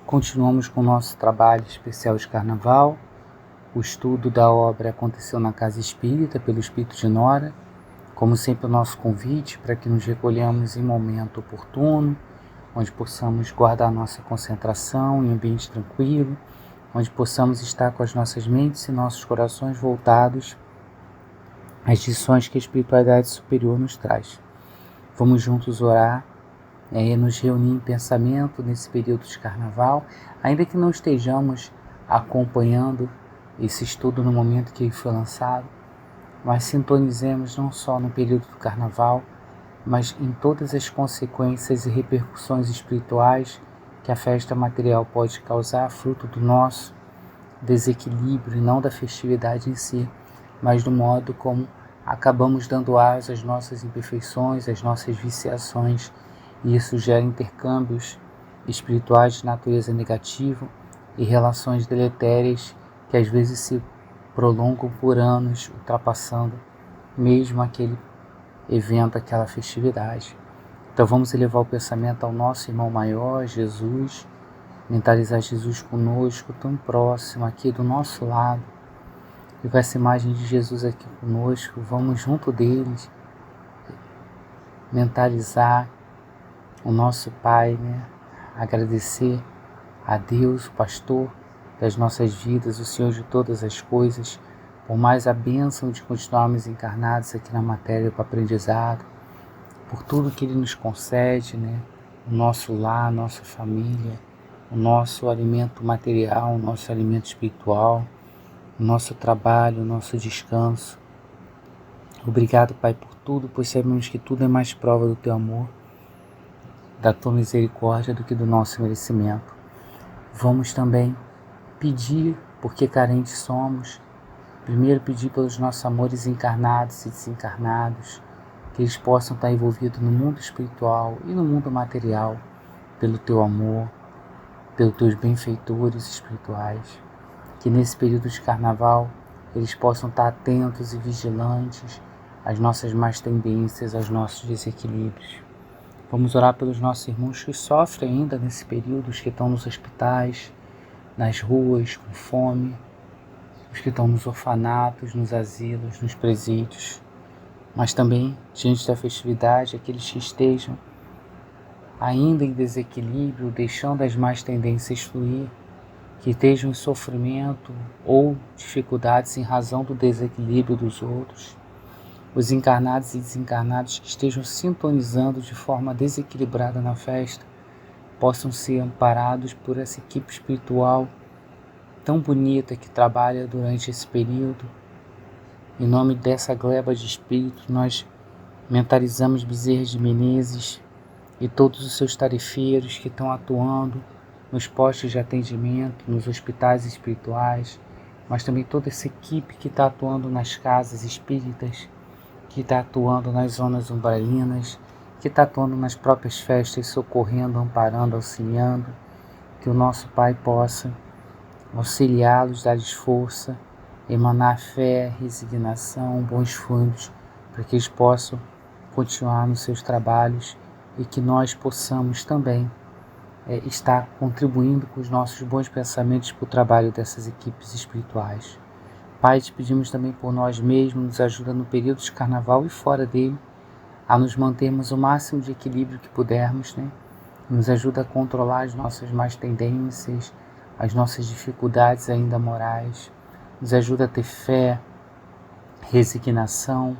Continuamos com o nosso trabalho especial de Carnaval. O estudo da obra aconteceu na Casa Espírita, pelo Espírito de Nora. Como sempre, o nosso convite para que nos recolhamos em momento oportuno, onde possamos guardar nossa concentração em ambiente tranquilo, onde possamos estar com as nossas mentes e nossos corações voltados às lições que a espiritualidade superior nos traz. Vamos juntos orar e nos reunir em pensamento nesse período de Carnaval, ainda que não estejamos acompanhando esse estudo no momento que ele foi lançado, mas sintonizemos não só no período do Carnaval, mas em todas as consequências e repercussões espirituais que a festa material pode causar, fruto do nosso desequilíbrio e não da festividade em si, mas do modo como acabamos dando asa às nossas imperfeições, às nossas viciações, e isso gera intercâmbios espirituais de natureza negativa e relações deletérias que às vezes se prolongam por anos, ultrapassando mesmo aquele evento, aquela festividade. Então vamos elevar o pensamento ao nosso irmão maior, Jesus, mentalizar Jesus conosco, tão próximo aqui do nosso lado, e com essa imagem de Jesus aqui conosco, vamos junto deles mentalizar o nosso Pai, agradecer a Deus, o pastor das nossas vidas, o Senhor de todas as coisas, por mais a bênção de continuarmos encarnados aqui na matéria para aprendizado, por tudo que Ele nos concede, o nosso lar, a nossa família, o nosso alimento material, o nosso alimento espiritual, o nosso trabalho, o nosso descanso. Obrigado, Pai, por tudo, pois sabemos que tudo é mais prova do Teu amor, da Tua misericórdia do que do nosso merecimento. Vamos também pedir, porque carentes somos, primeiro pedir pelos nossos amores encarnados e desencarnados, que eles possam estar envolvidos no mundo espiritual e no mundo material, pelo Teu amor, pelos Teus benfeitores espirituais. Que nesse período de Carnaval eles possam estar atentos e vigilantes às nossas más tendências, aos nossos desequilíbrios. Vamos orar pelos nossos irmãos que sofrem ainda nesse período, os que estão nos hospitais, nas ruas, com fome, os que estão nos orfanatos, nos asilos, nos presídios, mas também, diante da festividade, aqueles que estejam ainda em desequilíbrio, deixando as más tendências fluir, que estejam em sofrimento ou dificuldades em razão do desequilíbrio dos outros, os encarnados e desencarnados que estejam sintonizando de forma desequilibrada na festa, possam ser amparados por essa equipe espiritual tão bonita que trabalha durante esse período. Em nome dessa gleba de espíritos, nós mentalizamos Bezerra de Menezes e todos os seus tarefeiros que estão atuando nos postos de atendimento, nos hospitais espirituais, mas também toda essa equipe que está atuando nas casas espíritas, que está atuando nas zonas umbralinas, que está atuando nas próprias festas, socorrendo, amparando, auxiliando, que o nosso Pai possa auxiliá-los, dar-lhes força, emanar fé, resignação, bons frutos, para que eles possam continuar nos seus trabalhos e que nós possamos também estar contribuindo com os nossos bons pensamentos para o trabalho dessas equipes espirituais. Pai, te pedimos também por nós mesmos, nos ajuda no período de Carnaval e fora dele, a nos mantermos o máximo de equilíbrio que pudermos, Nos ajuda a controlar as nossas más tendências, as nossas dificuldades ainda morais, nos ajuda a ter fé, resignação,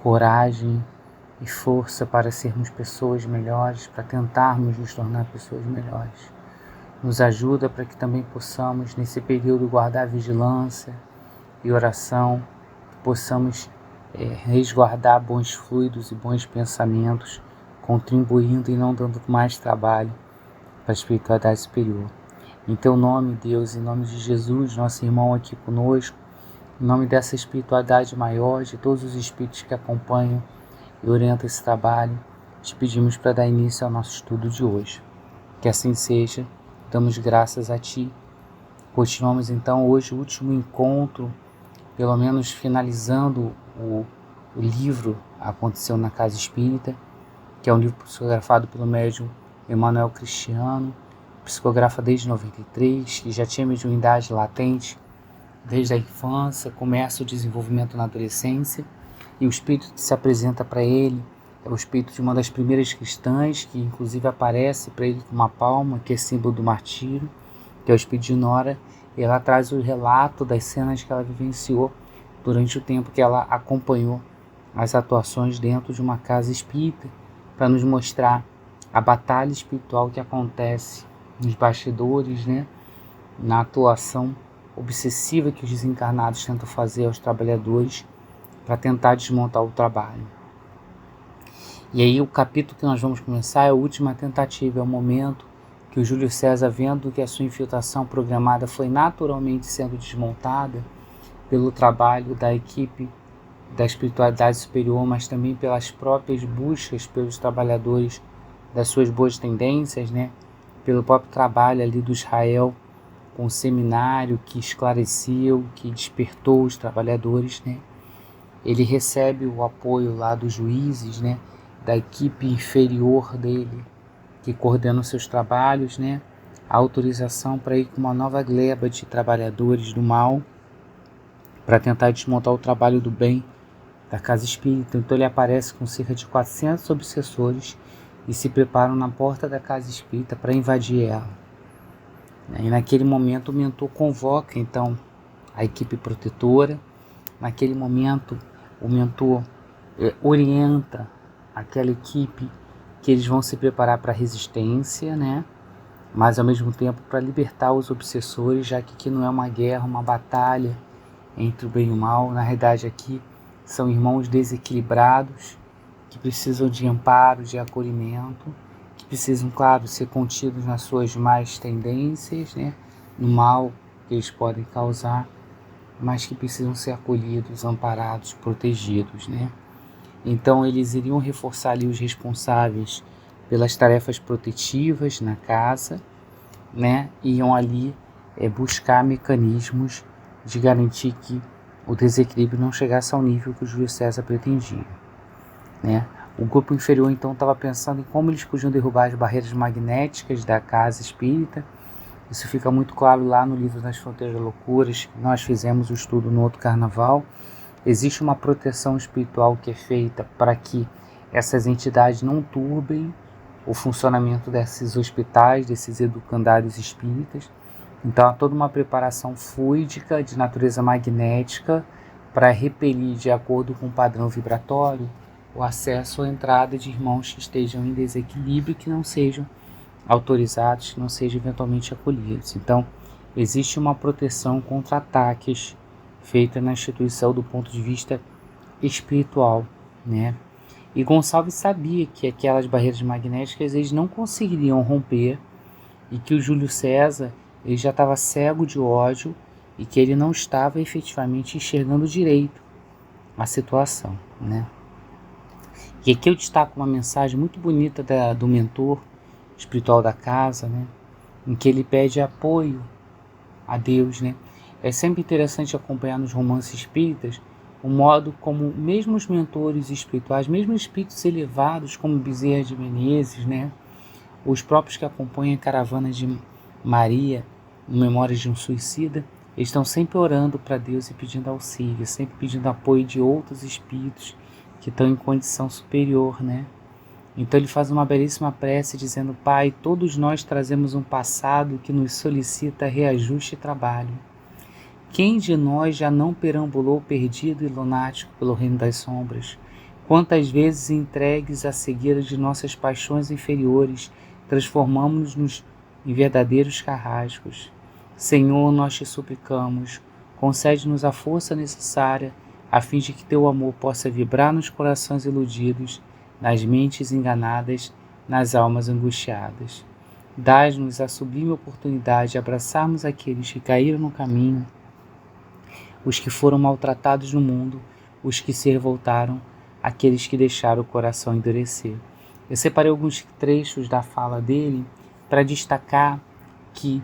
coragem e força para sermos pessoas melhores, para tentarmos nos tornar pessoas melhores. Nos ajuda para que também possamos, nesse período, guardar vigilância e oração, que possamos resguardar bons fluidos e bons pensamentos, contribuindo e não dando mais trabalho para a espiritualidade superior. Em Teu nome, Deus, em nome de Jesus, nosso irmão aqui conosco, em nome dessa espiritualidade maior, de todos os espíritos que acompanham e orientam esse trabalho, te pedimos para dar início ao nosso estudo de hoje. Que assim seja, damos graças a Ti. Continuamos então hoje o último encontro, pelo menos finalizando o livro Aconteceu na Casa Espírita, que é um livro psicografado pelo médium Emmanuel Cristiano, psicografa desde 93, que já tinha mediunidade latente desde a infância, começa o desenvolvimento na adolescência, e o espírito que se apresenta para ele é o espírito de uma das primeiras cristãs, que inclusive aparece para ele com uma palma, que é símbolo do martírio, que é o espírito de Nora, e ela traz o relato das cenas que ela vivenciou durante o tempo que ela acompanhou as atuações dentro de uma casa espírita, para nos mostrar a batalha espiritual que acontece nos bastidores, né, na atuação obsessiva que os desencarnados tentam fazer aos trabalhadores para tentar desmontar o trabalho. E aí o capítulo que nós vamos começar é a última tentativa, é o momento que o Júlio César, vendo que a sua infiltração programada foi naturalmente sendo desmontada pelo trabalho da equipe da espiritualidade superior, mas também pelas próprias buscas pelos trabalhadores das suas boas tendências, né? Pelo próprio trabalho ali do Israel com o seminário que esclareceu, que despertou os trabalhadores, né? Ele recebe o apoio lá dos juízes, né? Da equipe inferior dele, que coordena os seus trabalhos, né? A autorização para ir com uma nova gleba de trabalhadores do mal para tentar desmontar o trabalho do bem da casa espírita. Então ele aparece com cerca de 400 obsessores e se preparam na porta da casa espírita para invadir ela. E naquele momento o mentor convoca então a equipe protetora. Naquele momento o mentor orienta aquela equipe que eles vão se preparar para a resistência, né? Mas ao mesmo tempo para libertar os obsessores, já que aqui não é uma guerra, uma batalha entre o bem e o mal. Na realidade aqui são irmãos desequilibrados que precisam de amparo, de acolhimento, que precisam, claro, ser contidos nas suas más tendências, né? No mal que eles podem causar, mas que precisam ser acolhidos, amparados, protegidos, né? Então eles iriam reforçar ali os responsáveis pelas tarefas protetivas na casa, né? Iam ali buscar mecanismos de garantir que o desequilíbrio não chegasse ao nível que o Júlio César pretendia, né? O grupo inferior então estava pensando em como eles podiam derrubar as barreiras magnéticas da casa espírita. Isso fica muito claro lá no livro Das Fronteiras das Loucuras, que nós fizemos o estudo no outro carnaval. Existe uma proteção espiritual que é feita para que essas entidades não turbem o funcionamento desses hospitais, desses educandários espíritas. Então há toda uma preparação fluídica de natureza magnética para repelir, de acordo com o padrão vibratório, o acesso ou entrada de irmãos que estejam em desequilíbrio, que não sejam autorizados, que não sejam eventualmente acolhidos. Então existe uma proteção contra ataques feita na instituição do ponto de vista espiritual, né? E Gonçalves sabia que aquelas barreiras magnéticas eles não conseguiriam romper e que o Júlio César ele já estava cego de ódio e que ele não estava efetivamente enxergando direito a situação, né? E aqui eu destaco uma mensagem muito bonita do mentor espiritual da casa, né? Em que ele pede apoio a Deus, né? É sempre interessante acompanhar nos romances espíritas o modo como mesmo os mentores espirituais, mesmo espíritos elevados como Bezerra de Menezes, né? Os próprios que acompanham a caravana de Maria, em Memórias de um Suicida, eles estão sempre orando para Deus e pedindo auxílio, sempre pedindo apoio de outros espíritos que estão em condição superior, né? Então ele faz uma belíssima prece dizendo: Pai, todos nós trazemos um passado que nos solicita reajuste e trabalho. Quem de nós já não perambulou perdido e lunático pelo reino das sombras? Quantas vezes entregues à cegueira de nossas paixões inferiores, transformamos-nos em verdadeiros carrascos. Senhor, nós te suplicamos, concede-nos a força necessária a fim de que teu amor possa vibrar nos corações iludidos, nas mentes enganadas, nas almas angustiadas. Dai-nos a sublime oportunidade de abraçarmos aqueles que caíram no caminho, os que foram maltratados no mundo, os que se revoltaram, aqueles que deixaram o coração endurecer. Eu separei alguns trechos da fala dele para destacar que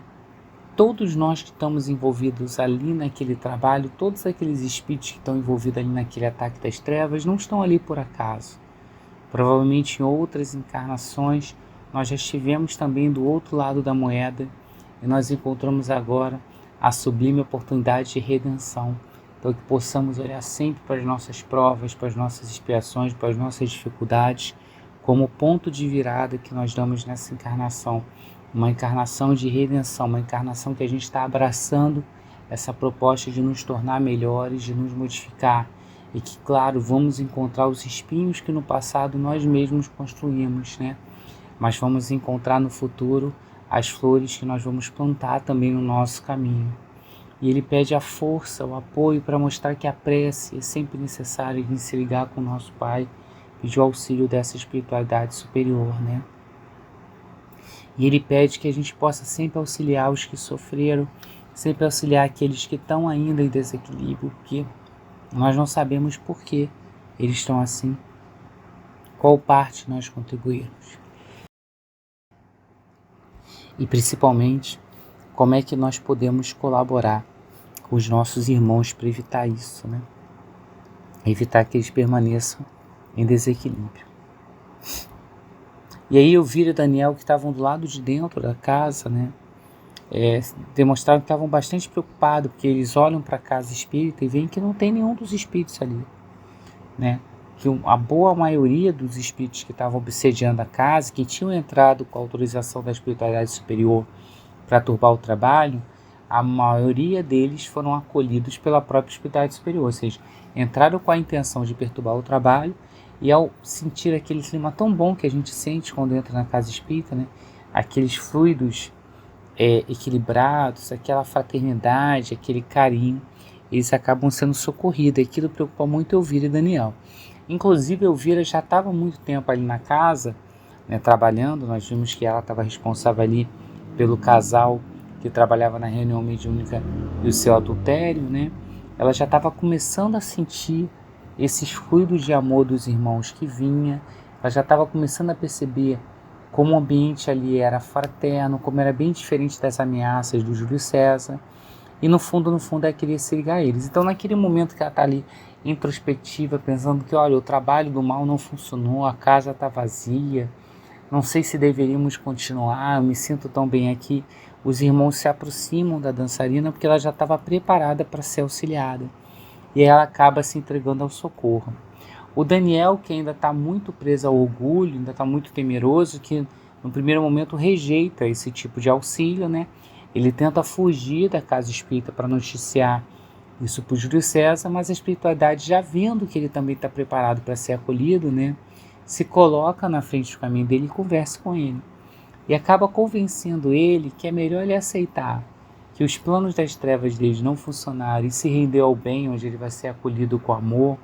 todos nós que estamos envolvidos ali naquele trabalho, todos aqueles espíritos que estão envolvidos ali naquele ataque das trevas, não estão ali por acaso. Provavelmente em outras encarnações nós já estivemos também do outro lado da moeda e nós encontramos agora a sublime oportunidade de redenção. Então que possamos olhar sempre para as nossas provas, para as nossas expiações, para as nossas dificuldades, como ponto de virada que nós damos nessa encarnação. Uma encarnação de redenção, uma encarnação que a gente está abraçando essa proposta de nos tornar melhores, de nos modificar. E que, claro, vamos encontrar os espinhos que no passado nós mesmos construímos, né? Mas vamos encontrar no futuro as flores que nós vamos plantar também no nosso caminho. E ele pede a força, o apoio para mostrar que a prece é sempre necessária de se ligar com o nosso Pai, pedir o auxílio dessa espiritualidade superior, né? E ele pede que a gente possa sempre auxiliar os que sofreram, sempre auxiliar aqueles que estão ainda em desequilíbrio, porque nós não sabemos por que eles estão assim, qual parte nós contribuímos. E principalmente, como é que nós podemos colaborar com os nossos irmãos para evitar isso, né? Evitar que eles permaneçam em desequilíbrio. E aí Elvira e Daniel, que estavam do lado de dentro da casa, né? Demonstraram que estavam bastante preocupados, porque eles olham para a casa espírita e veem que não tem nenhum dos espíritos ali, né? Que a boa maioria dos espíritos que estavam obsediando a casa, que tinham entrado com a autorização da espiritualidade superior para turbar o trabalho, a maioria deles foram acolhidos pela própria espiritualidade superior, ou seja, entraram com a intenção de perturbar o trabalho e ao sentir aquele clima tão bom que a gente sente quando entra na casa espírita, né? Aqueles fluidos equilibrados, aquela fraternidade, aquele carinho, eles acabam sendo socorridos. Aquilo preocupa muito Elvira e Daniel. Inclusive, Elvira já estava há muito tempo ali na casa, né, trabalhando. Nós vimos que ela estava responsável ali pelo casal que trabalhava na reunião mediúnica e o seu adultério, né? Ela já estava começando a sentir esses fluidos de amor dos irmãos que vinha. Ela já estava começando a perceber como o ambiente ali era fraterno, como era bem diferente das ameaças do Júlio César. E no fundo ela queria se ligar a eles. Então naquele momento que ela está ali introspectiva, pensando que, olha, o trabalho do mal não funcionou, a casa está vazia, não sei se deveríamos continuar, eu me sinto tão bem aqui. Os irmãos se aproximam da dançarina porque ela já estava preparada para ser auxiliada. E ela acaba se entregando ao socorro. O Daniel, que ainda está muito preso ao orgulho, ainda está muito temeroso, que no primeiro momento rejeita esse tipo de auxílio, né? Ele tenta fugir da casa espírita para noticiar isso para o Júlio César, mas a espiritualidade, já vendo que ele também está preparado para ser acolhido, né? Se coloca na frente do caminho dele e conversa com ele. E acaba convencendo ele que é melhor ele aceitar que os planos das trevas dele não funcionaram e se render ao bem, onde ele vai ser acolhido com amor,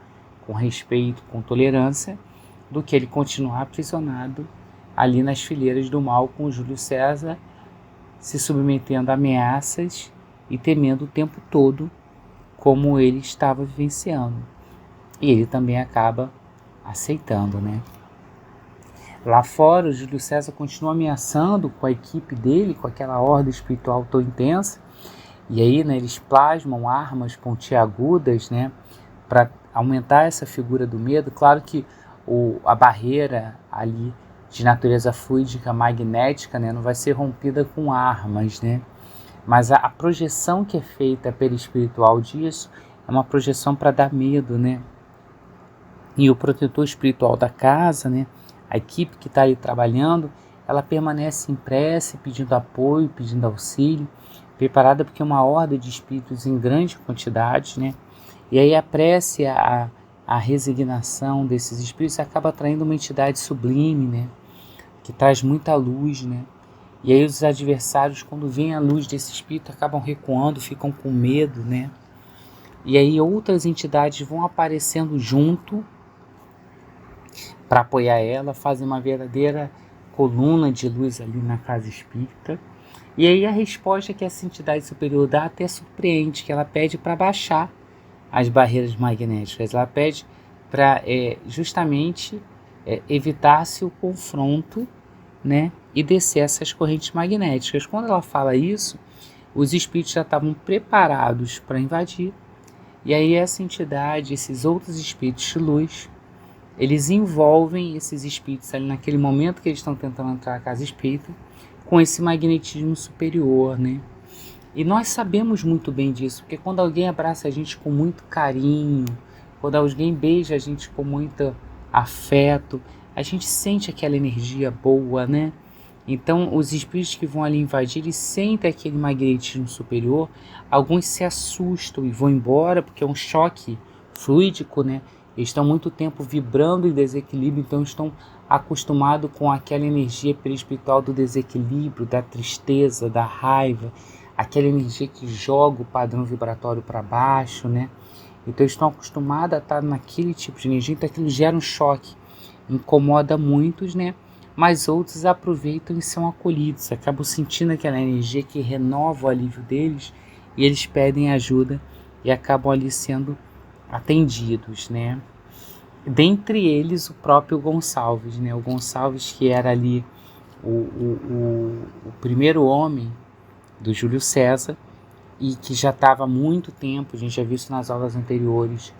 com respeito, com tolerância, do que ele continuar aprisionado ali nas fileiras do mal com o Júlio César, se submetendo a ameaças e temendo o tempo todo como ele estava vivenciando. E ele também acaba aceitando, né? Lá fora, o Júlio César continua ameaçando com a equipe dele, com aquela ordem espiritual tão intensa, e aí, né, eles plasmam armas pontiagudas, né, para aumentar essa figura do medo. Claro que a barreira ali de natureza fluídica, magnética, né, não vai ser rompida com armas, né, mas a projeção que é feita pelo espiritual disso é uma projeção para dar medo, né. E o protetor espiritual da casa, né, a equipe que está ali trabalhando, ela permanece em prece, pedindo apoio, pedindo auxílio, preparada porque é uma horda de espíritos em grande quantidade, né? E aí a prece, a resignação desses espíritos acaba atraindo uma entidade sublime, né? Que traz muita luz, né? E aí os adversários, quando veem a luz desse espírito, acabam recuando, ficam com medo, né? E aí outras entidades vão aparecendo junto para apoiar ela, fazem uma verdadeira coluna de luz ali na casa espírita. E aí a resposta que essa entidade superior dá até surpreende, que ela pede para baixar as barreiras magnéticas. Ela pede para justamente evitar-se o confronto, né, e descer essas correntes magnéticas. Quando ela fala isso, os espíritos já estavam preparados para invadir. E aí essa entidade, esses outros espíritos de luz, eles envolvem esses espíritos ali naquele momento que eles estão tentando entrar na casa espírita com esse magnetismo superior, né? E nós sabemos muito bem disso, porque quando alguém abraça a gente com muito carinho, quando alguém beija a gente com muito afeto, a gente sente aquela energia boa, né? Então, os espíritos que vão ali invadir, eles sentem aquele magnetismo superior, alguns se assustam e vão embora, porque é um choque fluídico, né? Eles estão muito tempo vibrando em desequilíbrio, então estão acostumados com aquela energia perispiritual do desequilíbrio, da tristeza, da raiva, aquela energia que joga o padrão vibratório para baixo, né? Então estão acostumados a estar naquele tipo de energia, então aquilo gera um choque, incomoda muitos, né? Mas outros aproveitam e são acolhidos, acabam sentindo aquela energia que renova o alívio deles e eles pedem ajuda e acabam ali sendo atendidos, né? Dentre eles o próprio Gonçalves, né? O Gonçalves, que era ali o primeiro homem do Júlio César e que já estava há muito tempo, a gente já viu isso nas aulas anteriores,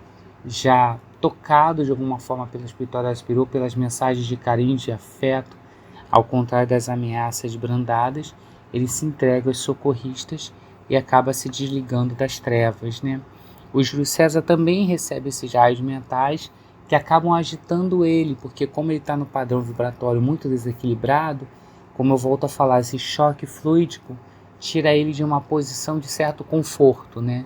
já tocado de alguma forma pela espiritualidade superior, pelas mensagens de carinho, de afeto, ao contrário das ameaças brandadas, ele se entrega aos socorristas e acaba se desligando das trevas, né? O Júlio César também recebe esses raios mentais que acabam agitando ele, porque como ele está no padrão vibratório muito desequilibrado, como eu volto a falar, esse choque fluídico tira ele de uma posição de certo conforto, né?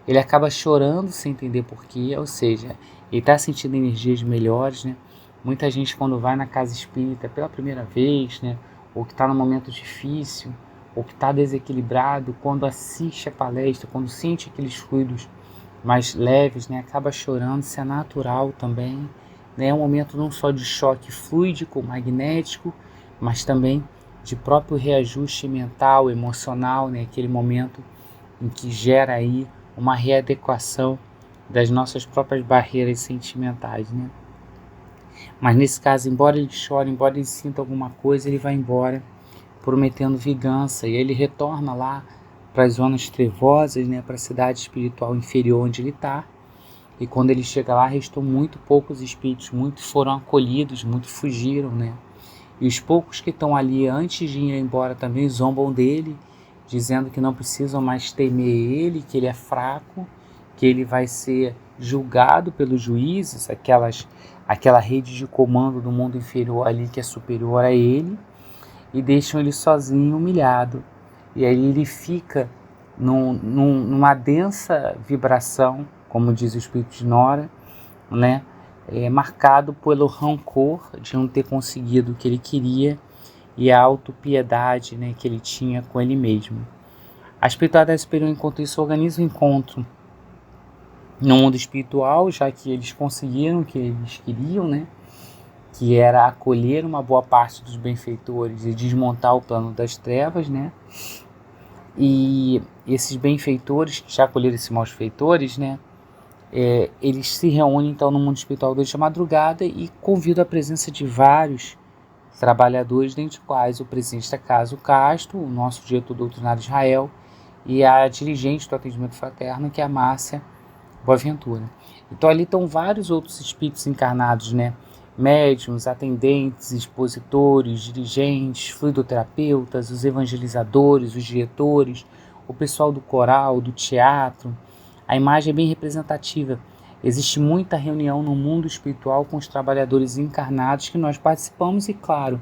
Ele acaba chorando sem entender porquê, ou seja, ele está sentindo energias melhores, né? Muita gente quando vai na casa espírita pela primeira vez, né? Ou que está num momento difícil, ou que está desequilibrado, quando assiste a palestra, quando sente aqueles fluidos mais leves, né? Acaba chorando, isso é natural também, né? É um momento não só de choque fluídico, magnético, mas também de próprio reajuste mental, emocional, né? Aquele momento em que gera aí uma readequação das nossas próprias barreiras sentimentais, né? Mas nesse caso, embora ele chore, embora ele sinta alguma coisa, ele vai embora prometendo vingança e ele retorna lá para as zonas trevosas, né? Para a cidade espiritual inferior onde ele está. E quando ele chega lá, restou muito poucos espíritos, muitos foram acolhidos, muitos fugiram, né? E os poucos que estão ali antes de ir embora também zombam dele, dizendo que não precisam mais temer ele, que ele é fraco, que ele vai ser julgado pelos juízes, aquela rede de comando do mundo inferior ali que é superior a ele, e deixam ele sozinho, humilhado. E aí ele fica numa densa vibração, como diz o Espírito de Nora, né? Marcado pelo rancor de não ter conseguido o que ele queria e a autopiedade, né, que ele tinha com ele mesmo. A espiritualidade superior, enquanto isso, organiza o encontro no mundo espiritual, já que eles conseguiram o que eles queriam, né, que era acolher uma boa parte dos benfeitores e desmontar o plano das trevas, né, e esses benfeitores, que já acolheram esses malfeitores, né, eles se reúnem então no mundo espiritual durante a madrugada e convidam a presença de vários trabalhadores, dentre os quais o presidente da casa, o Castro, o nosso diretor doutrinário de Israel, e a dirigente do atendimento fraterno, que é a Márcia Boaventura. Então ali estão vários outros espíritos encarnados, né? Médiuns, atendentes, expositores, dirigentes, fluidoterapeutas, os evangelizadores, os diretores, o pessoal do coral, do teatro. A imagem é bem representativa. Existe muita reunião no mundo espiritual com os trabalhadores encarnados que nós participamos e, claro,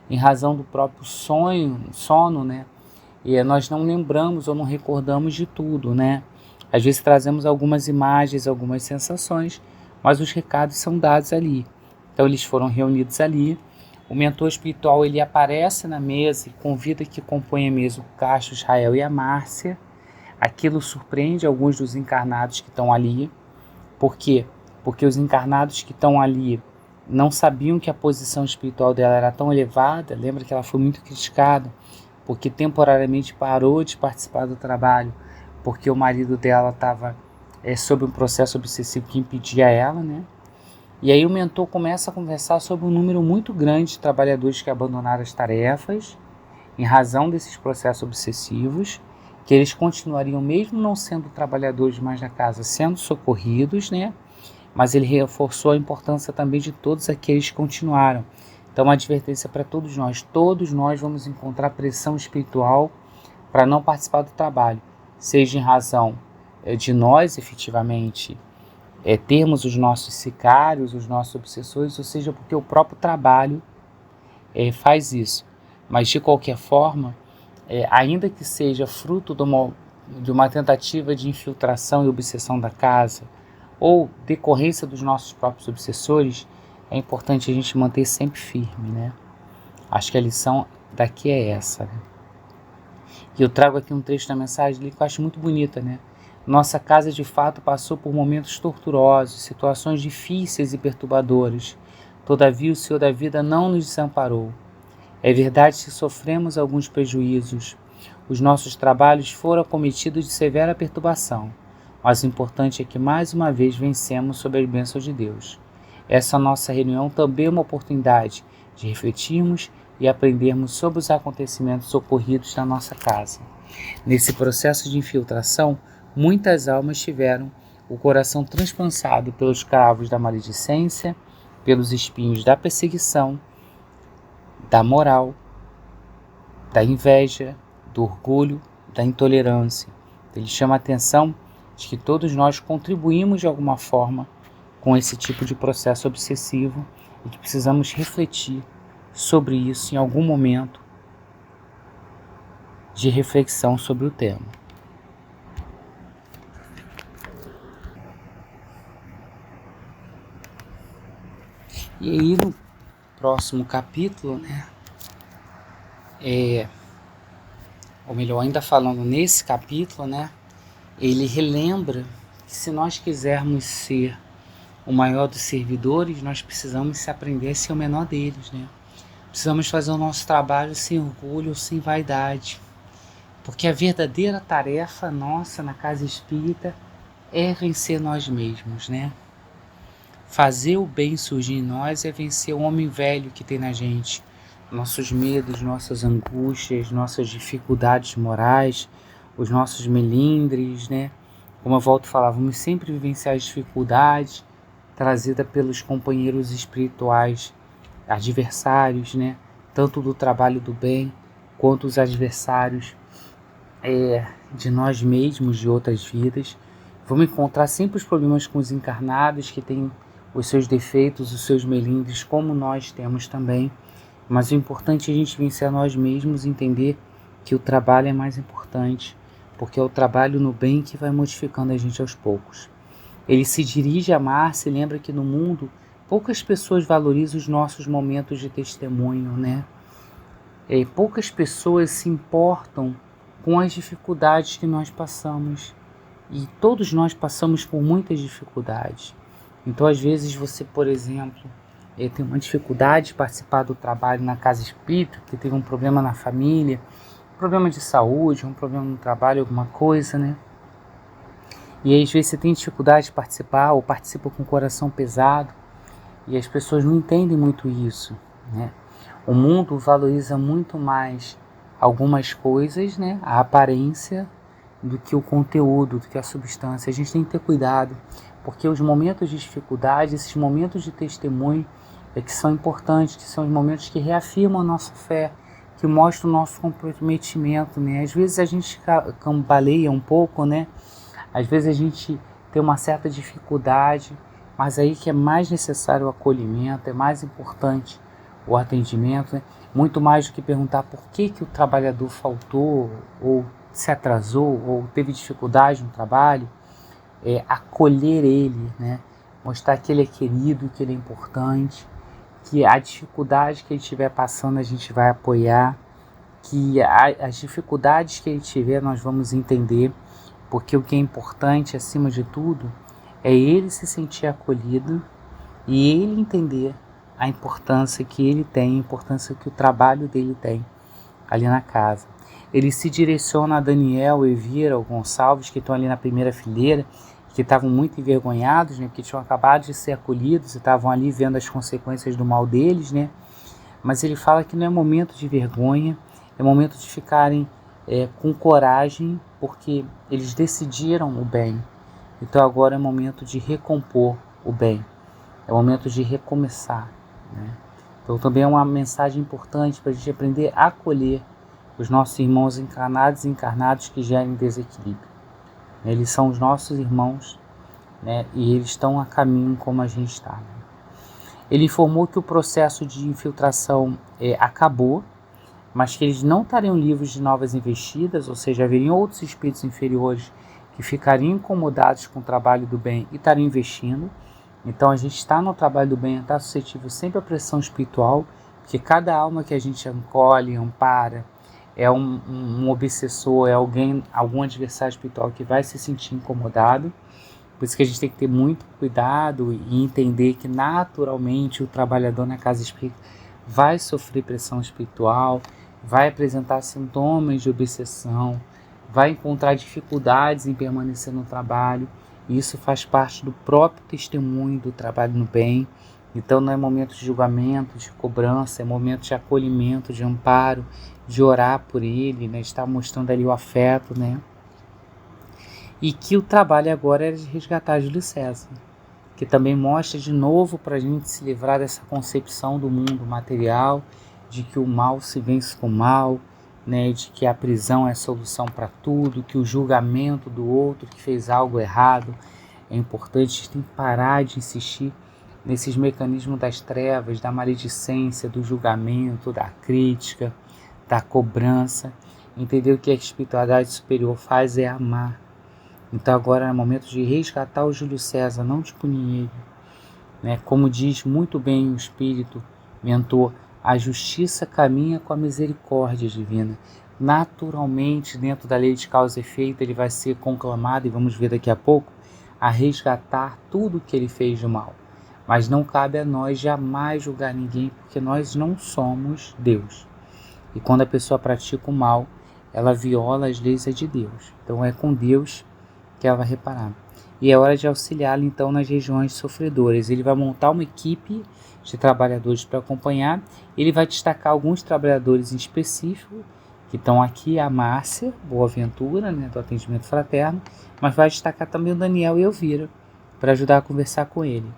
em razão do próprio sono, né? E nós não lembramos ou não recordamos de tudo, né? Às vezes trazemos algumas imagens, algumas sensações, mas os recados são dados ali. Então eles foram reunidos ali. O mentor espiritual ele aparece na mesa e convida que compõe a mesa o Castro, Israel e a Márcia. Aquilo surpreende alguns dos encarnados que estão ali. Por quê? Porque os encarnados que estão ali não sabiam que a posição espiritual dela era tão elevada. Lembra que ela foi muito criticada porque temporariamente parou de participar do trabalho, porque o marido dela estava sob um processo obsessivo que impedia ela, né? E aí o mentor começa a conversar sobre um número muito grande de trabalhadores que abandonaram as tarefas em razão desses processos obsessivos, que eles continuariam, mesmo não sendo trabalhadores mais na casa, sendo socorridos, né? mas ele reforçou a importância também de todos aqueles que continuaram. Então, uma advertência para todos nós vamos encontrar pressão espiritual para não participar do trabalho, seja em razão de nós, efetivamente, termos os nossos sicários, os nossos obsessores, ou seja, porque o próprio trabalho faz isso. Mas, de qualquer forma, ainda que seja fruto de uma tentativa de infiltração e obsessão da casa, ou decorrência dos nossos próprios obsessores, é importante a gente manter sempre firme, né? Acho que a lição daqui é essa, né? E eu trago aqui um trecho da mensagem que eu acho muito bonita, né? Nossa casa de fato passou por momentos torturosos, situações difíceis e perturbadoras. Todavia o Senhor da vida não nos desamparou. É verdade que sofremos alguns prejuízos. Os nossos trabalhos foram acometidos de severa perturbação. Mas o importante é que mais uma vez vencemos sob as bênçãos de Deus. Essa nossa reunião também é uma oportunidade de refletirmos e aprendermos sobre os acontecimentos ocorridos na nossa casa. Nesse processo de infiltração, muitas almas tiveram o coração transpassado pelos cravos da maledicência, pelos espinhos da perseguição, da moral, da inveja, do orgulho, da intolerância. Ele chama a atenção de que todos nós contribuímos de alguma forma com esse tipo de processo obsessivo e que precisamos refletir sobre isso em algum momento de reflexão sobre o tema. E aí no próximo capítulo, né, ou melhor, ainda falando nesse capítulo, né, ele relembra que se nós quisermos ser o maior dos servidores, nós precisamos se aprender a ser o menor deles, né? Precisamos fazer o nosso trabalho sem orgulho, sem vaidade, porque a verdadeira tarefa nossa na casa espírita é vencer nós mesmos, né? Fazer o bem surgir em nós é vencer o homem velho que tem na gente, nossos medos, nossas angústias, nossas dificuldades morais, os nossos melindres, né? Como eu volto a falar, vamos sempre vivenciar as dificuldades trazidas pelos companheiros espirituais, adversários, né? Tanto do trabalho do bem, quanto os adversários de nós mesmos, de outras vidas. Vamos encontrar sempre os problemas com os encarnados, que têm os seus defeitos, os seus melindres, como nós temos também. Mas o importante é a gente vencer a nós mesmos e entender que o trabalho é mais importante, porque é o trabalho no bem que vai modificando a gente aos poucos. Ele se dirige a Márcia e lembra que no mundo poucas pessoas valorizam os nossos momentos de testemunho, né? Poucas pessoas se importam com as dificuldades que nós passamos. E todos nós passamos por muitas dificuldades. Então, às vezes, você, por exemplo, tem uma dificuldade de participar do trabalho na casa espírita, que teve um problema na família, um problema de saúde, um problema no trabalho, alguma coisa, né? E aí, às vezes você tem dificuldade de participar ou participa com o coração pesado e as pessoas não entendem muito isso, né? O mundo valoriza muito mais algumas coisas, né? A aparência do que o conteúdo, do que a substância. A gente tem que ter cuidado, porque os momentos de dificuldade, esses momentos de testemunho que são importantes, que são os momentos que reafirmam a nossa fé, que mostram o nosso comprometimento, né? Às vezes a gente cambaleia um pouco, né? Às vezes a gente tem uma certa dificuldade, mas aí que é mais necessário o acolhimento, é mais importante o atendimento, né? Muito mais do que perguntar por que o trabalhador faltou, ou se atrasou, ou teve dificuldade no trabalho, acolher ele, né? Mostrar que ele é querido, que ele é importante, que a dificuldade que ele estiver passando a gente vai apoiar, que as dificuldades que ele tiver nós vamos entender, porque o que é importante, acima de tudo, é ele se sentir acolhido e ele entender a importância que ele tem, a importância que o trabalho dele tem ali na casa. Ele se direciona a Daniel, Evira, o Gonçalves, que estão ali na primeira fileira, que estavam muito envergonhados, né, porque tinham acabado de ser acolhidos e estavam ali vendo as consequências do mal deles, né? Mas ele fala que não é momento de vergonha, é momento de ficarem com coragem, porque eles decidiram o bem. Então agora é momento de recompor o bem. É o momento de recomeçar, né? Então também é uma mensagem importante para a gente aprender a acolher os nossos irmãos encarnados e encarnados que gerem desequilíbrio. Eles são os nossos irmãos, né? E eles estão a caminho como a gente está. Né? Ele informou que o processo de infiltração acabou, mas que eles não estariam livres de novas investidas, ou seja, haveriam outros espíritos inferiores que ficariam incomodados com o trabalho do bem e estariam investindo. Então a gente está no trabalho do bem, está suscetível sempre à pressão espiritual, porque cada alma que a gente acolhe, ampara, é um obsessor, é algum adversário espiritual que vai se sentir incomodado. Por isso que a gente tem que ter muito cuidado e entender que naturalmente o trabalhador na casa espírita vai sofrer pressão espiritual, vai apresentar sintomas de obsessão, vai encontrar dificuldades em permanecer no trabalho. E isso faz parte do próprio testemunho do trabalho no bem. Então não é momento de julgamento, de cobrança, é momento de acolhimento, de amparo, de orar por ele, né? Estar mostrando ali o afeto, né? E que o trabalho agora é de resgatar Júlio César, que também mostra de novo para a gente se livrar dessa concepção do mundo material, de que o mal se vence com o mal, né? De que a prisão é a solução para tudo, que o julgamento do outro que fez algo errado é importante. A gente tem que parar de insistir nesses mecanismos das trevas, da maledicência, do julgamento, da crítica, da cobrança. Entender o que a espiritualidade superior faz é amar. Então agora é o momento de resgatar o Júlio César, não de punir ele. Né? Como diz muito bem o Espírito mentor, a justiça caminha com a misericórdia divina. Naturalmente, dentro da lei de causa e efeito, ele vai ser conclamado, e vamos ver daqui a pouco, a resgatar tudo que ele fez de mal. Mas não cabe a nós jamais julgar ninguém, porque nós não somos Deus. E quando a pessoa pratica o mal, ela viola as leis de Deus. Então é com Deus que ela vai reparar. E é hora de auxiliá-lo então nas regiões sofredoras. Ele vai montar uma equipe de trabalhadores para acompanhar. Ele vai destacar alguns trabalhadores em específico, que estão aqui, a Márcia Boaventura, né, do atendimento fraterno, mas vai destacar também o Daniel e Elvira, para ajudar a conversar com ele.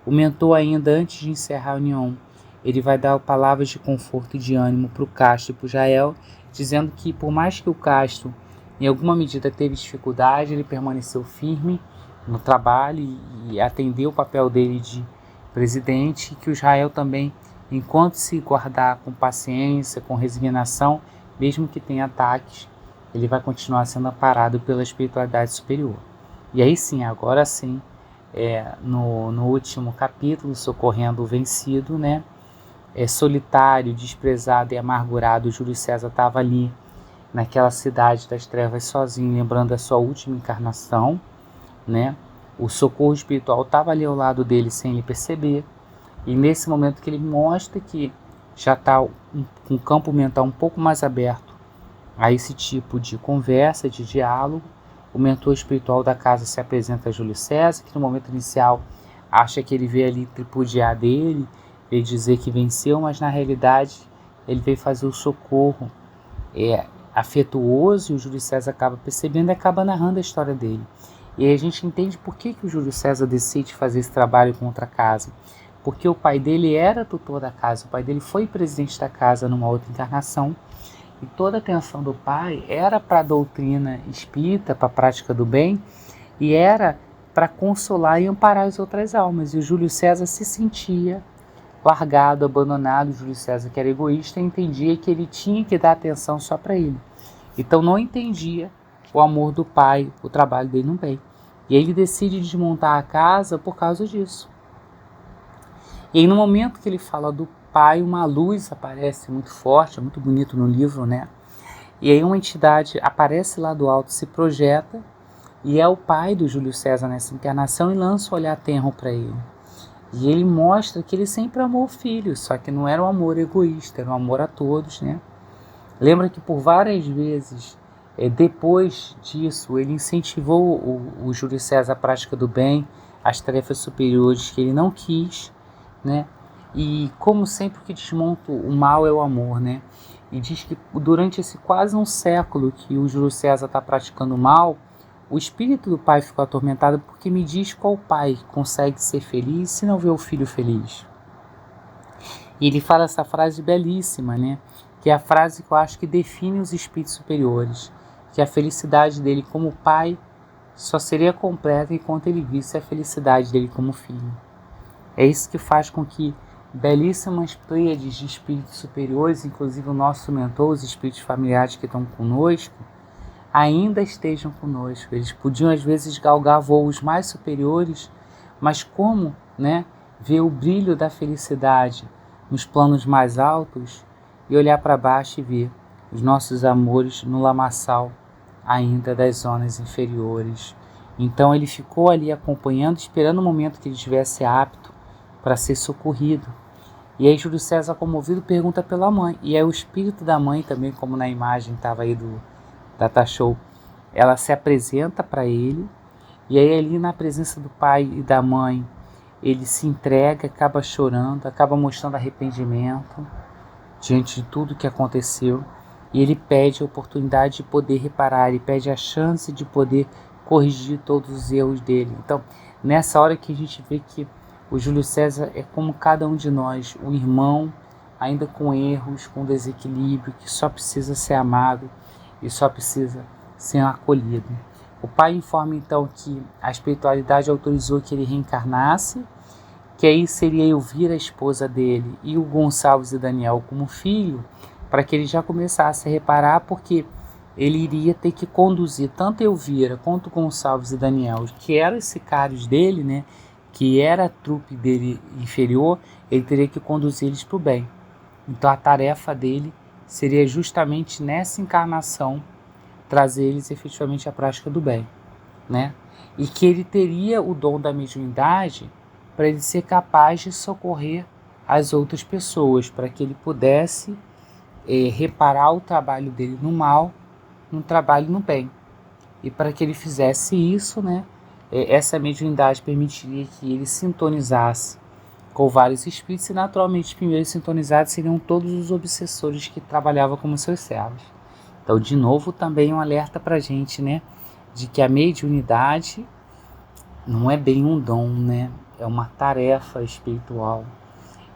O mentor ainda, antes de encerrar a união, ele vai dar palavras de conforto e de ânimo para o Castro e para o Jael, dizendo que por mais que o Castro em alguma medida teve dificuldade, ele permaneceu firme no trabalho e atendeu o papel dele de presidente, e que o Israel também, enquanto se guardar com paciência, com resignação, mesmo que tenha ataques, ele vai continuar sendo amparado pela espiritualidade superior. E aí sim, agora sim, no último capítulo, socorrendo o vencido, né? Solitário, desprezado e amargurado, Júlio César estava ali, naquela cidade das trevas sozinho, lembrando a sua última encarnação, né? O socorro espiritual estava ali ao lado dele sem ele perceber, e nesse momento que ele mostra que já está com o campo mental um pouco mais aberto a esse tipo de conversa, de diálogo, o mentor espiritual da casa se apresenta a Júlio César, que no momento inicial acha que ele veio ali tripudiar dele, veio dizer que venceu, mas na realidade ele veio fazer o socorro afetuoso, e o Júlio César acaba percebendo e acaba narrando a história dele. E aí a gente entende por que o Júlio César decide fazer esse trabalho contra a casa. Porque o pai dele era tutor da casa, o pai dele foi presidente da casa numa outra encarnação, e toda a atenção do pai era para a doutrina espírita, para a prática do bem, e era para consolar e amparar as outras almas. E o Júlio César se sentia largado, abandonado. O Júlio César, que era egoísta, entendia que ele tinha que dar atenção só para ele. Então não entendia o amor do pai, o trabalho dele no bem. E aí ele decide desmontar a casa por causa disso. E aí no momento que ele fala do pai, uma luz aparece muito forte, é muito bonito no livro, né? E aí uma entidade aparece lá do alto, se projeta, e é o pai do Júlio César nessa encarnação, e lança o olhar tenro para ele. E ele mostra que ele sempre amou o filho, só que não era um amor egoísta, era um amor a todos, né? Lembra que por várias vezes, depois disso, ele incentivou o Júlio César à prática do bem, as tarefas superiores que ele não quis, né? E como sempre que desmonta o mal é o amor, né? E diz que durante esse quase um século que o Júlio César está praticando o mal, o espírito do pai ficou atormentado porque me diz qual pai consegue ser feliz se não vê o filho feliz. E ele fala essa frase belíssima, né? Que é a frase que eu acho que define os espíritos superiores, que a felicidade dele como pai só seria completa enquanto ele visse a felicidade dele como filho. É isso que faz com que belíssimas pleiades de espíritos superiores, inclusive o nosso mentor, os espíritos familiares que estão conosco, ainda estejam conosco. Eles podiam às vezes galgar voos mais superiores, mas como, né, ver o brilho da felicidade nos planos mais altos e olhar para baixo e ver os nossos amores no lamaçal ainda das zonas inferiores. Então ele ficou ali acompanhando, esperando o momento que ele estivesse apto para ser socorrido. E aí Júlio César, comovido, pergunta pela mãe. E aí o espírito da mãe também, como na imagem estava aí do Data Show, ela se apresenta para ele. E aí ali na presença do pai e da mãe, ele se entrega, acaba chorando, acaba mostrando arrependimento diante de tudo que aconteceu. E ele pede a oportunidade de poder reparar, ele pede a chance de poder corrigir todos os erros dele. Então, nessa hora que a gente vê que o Júlio César é como cada um de nós, um irmão, ainda com erros, com desequilíbrio, que só precisa ser amado e só precisa ser acolhido. O pai informa então que a espiritualidade autorizou que ele reencarnasse, que aí seria Elvira, a esposa dele, e o Gonçalves e Daniel como filho, para que ele já começasse a reparar, porque ele iria ter que conduzir tanto Elvira quanto Gonçalves e Daniel, que eram os sicários dele, né, que era a trupe dele inferior, ele teria que conduzir eles para o bem. Então a tarefa dele seria justamente nessa encarnação trazer eles efetivamente à prática do bem, né? E que ele teria o dom da mediunidade para ele ser capaz de socorrer as outras pessoas, para que ele pudesse reparar o trabalho dele no mal, no trabalho no bem. E para que ele fizesse isso, né, essa mediunidade permitiria que ele sintonizasse com vários espíritos, e naturalmente os primeiros sintonizados seriam todos os obsessores que trabalhavam como seus servos. Então, de novo, também um alerta para a gente, né, de que a mediunidade não é bem um dom, né, é uma tarefa espiritual.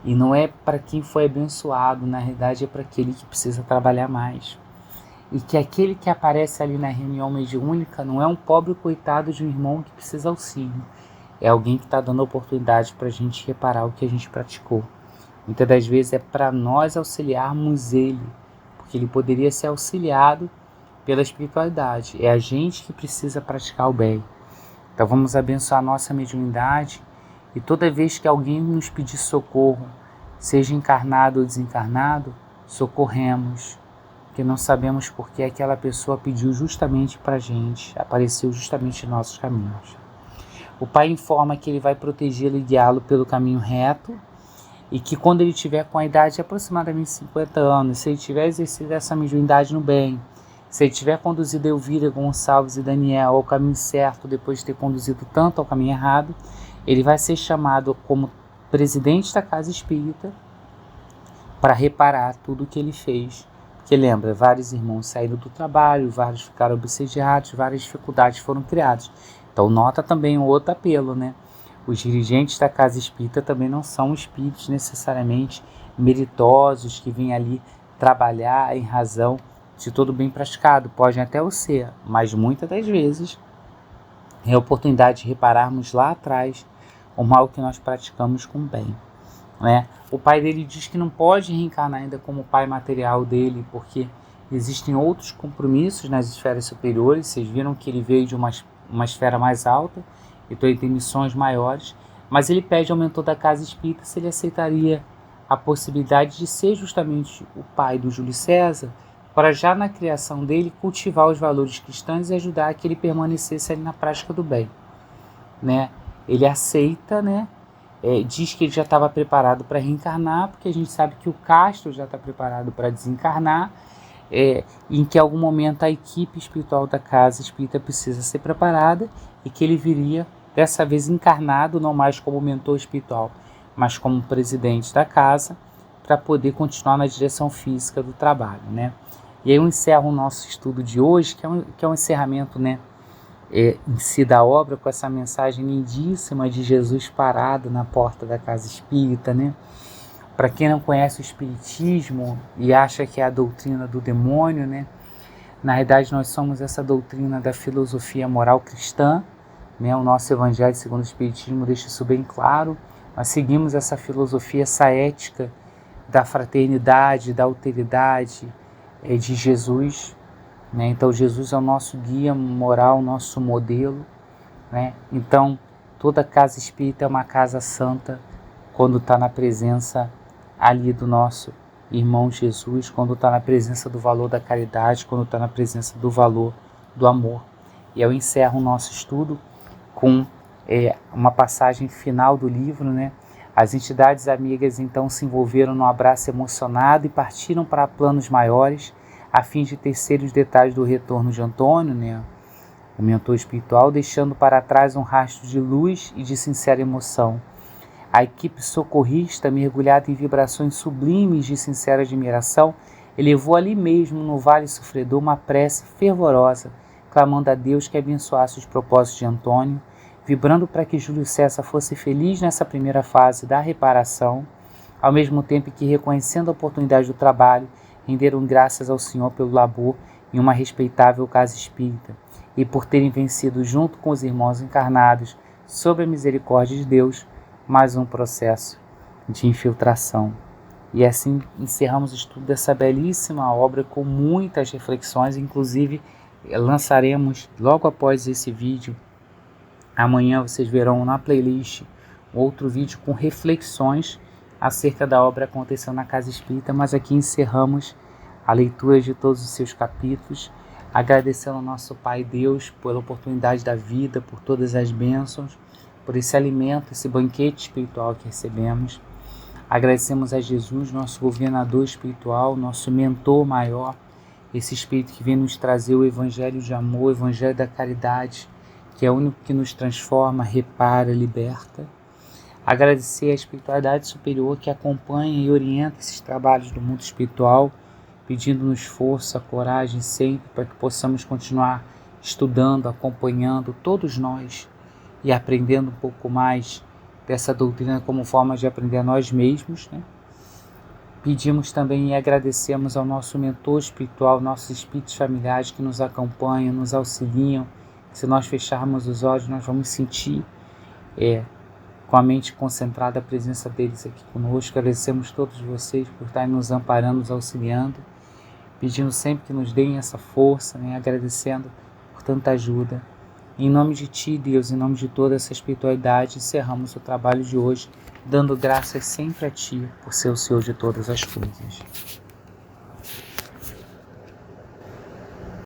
E não é para quem foi abençoado, na realidade é para aquele que precisa trabalhar mais. E que aquele que aparece ali na reunião mediúnica não é um pobre coitado de um irmão que precisa auxílio. É alguém que está dando oportunidade para a gente reparar o que a gente praticou. Muitas das vezes é para nós auxiliarmos ele, porque ele poderia ser auxiliado pela espiritualidade. É a gente que precisa praticar o bem. Então vamos abençoar a nossa mediunidade, e toda vez que alguém nos pedir socorro, seja encarnado ou desencarnado, socorremos, porque não sabemos por que aquela pessoa pediu justamente para a gente, apareceu justamente em nossos caminhos. O pai informa que ele vai protegê-lo e guiá-lo pelo caminho reto, e que quando ele tiver com a idade de aproximadamente 50 anos, se ele tiver exercido essa mediunidade no bem, se ele tiver conduzido Elvira, Gonçalves e Daniel ao caminho certo, depois de ter conduzido tanto ao caminho errado, ele vai ser chamado como presidente da casa espírita para reparar tudo o que ele fez. Porque lembra, vários irmãos saíram do trabalho, vários ficaram obsediados, várias dificuldades foram criadas. Então nota também um outro apelo, né? Os dirigentes da casa espírita também não são espíritos necessariamente meritosos que vêm ali trabalhar em razão de todo bem praticado. Podem até o ser, mas muitas das vezes é a oportunidade de repararmos lá atrás o mal que nós praticamos com o bem, né? O pai dele diz que não pode reencarnar ainda como pai material dele, porque existem outros compromissos nas esferas superiores. Vocês viram que ele veio de uma esfera mais alta, então ele tem missões maiores, mas ele pede ao mentor da casa espírita se ele aceitaria a possibilidade de ser justamente o pai do Júlio César, para já na criação dele cultivar os valores cristãos e ajudar a que ele permanecesse ali na prática do bem, né? Ele aceita, né? Diz que ele já estava preparado para reencarnar, porque a gente sabe que o Castro já está preparado para desencarnar, em que em algum momento a equipe espiritual da casa espírita precisa ser preparada, e que ele viria dessa vez encarnado, não mais como mentor espiritual, mas como presidente da casa, para poder continuar na direção física do trabalho, né? E aí eu encerro o nosso estudo de hoje, que é um encerramento, né, em si da obra, com essa mensagem lindíssima de Jesus parado na porta da casa espírita, né? Para quem não conhece o espiritismo e acha que é a doutrina do demônio, né? Na realidade, nós somos essa doutrina da filosofia moral cristã, né? O nosso Evangelho segundo o Espiritismo deixa isso bem claro. Nós seguimos essa filosofia, essa ética da fraternidade, da alteridade de Jesus, né? Então, Jesus é o nosso guia moral, nosso modelo, né? Então, toda casa espírita é uma casa santa quando está na presença ali do nosso irmão Jesus, quando está na presença do valor da caridade, quando está na presença do valor do amor. E eu encerro o nosso estudo com uma passagem final do livro, né? As entidades amigas então se envolveram num abraço emocionado e partiram para planos maiores, a fim de tecer os detalhes do retorno de Antônio, né? O mentor espiritual, deixando para trás um rastro de luz e de sincera emoção. A equipe socorrista, mergulhada em vibrações sublimes de sincera admiração, elevou ali mesmo, no Vale Sofredor, uma prece fervorosa, clamando a Deus que abençoasse os propósitos de Antônio, vibrando para que Júlio César fosse feliz nessa primeira fase da reparação, ao mesmo tempo que, reconhecendo a oportunidade do trabalho, renderam graças ao Senhor pelo labor em uma respeitável casa espírita, e por terem vencido junto com os irmãos encarnados, sob a misericórdia de Deus, mais um processo de infiltração. E assim encerramos o estudo dessa belíssima obra com muitas reflexões, inclusive lançaremos logo após esse vídeo, amanhã vocês verão na playlist outro vídeo com reflexões acerca da obra Aconteceu na Casa Espírita, mas aqui encerramos a leitura de todos os seus capítulos, agradecendo ao nosso Pai Deus pela oportunidade da vida, por todas as bênçãos, por esse alimento, esse banquete espiritual que recebemos. Agradecemos a Jesus, nosso governador espiritual, nosso mentor maior, esse Espírito que vem nos trazer o Evangelho de amor, o Evangelho da caridade, que é o único que nos transforma, repara, liberta. Agradecer a espiritualidade superior que acompanha e orienta esses trabalhos do mundo espiritual, pedindo-nos força, coragem sempre, para que possamos continuar estudando, acompanhando todos nós, e aprendendo um pouco mais dessa doutrina como forma de aprender a nós mesmos, né? Pedimos também e agradecemos ao nosso mentor espiritual, nossos espíritos familiares que nos acompanham, nos auxiliam. Se nós fecharmos os olhos, nós vamos sentir com a mente concentrada a presença deles aqui conosco. Agradecemos todos vocês por estarem nos amparando, nos auxiliando, pedindo sempre que nos deem essa força, né? Agradecendo por tanta ajuda. Em nome de Ti, Deus, em nome de toda essa espiritualidade, encerramos o trabalho de hoje, dando graças sempre a Ti, por ser o Senhor de todas as coisas.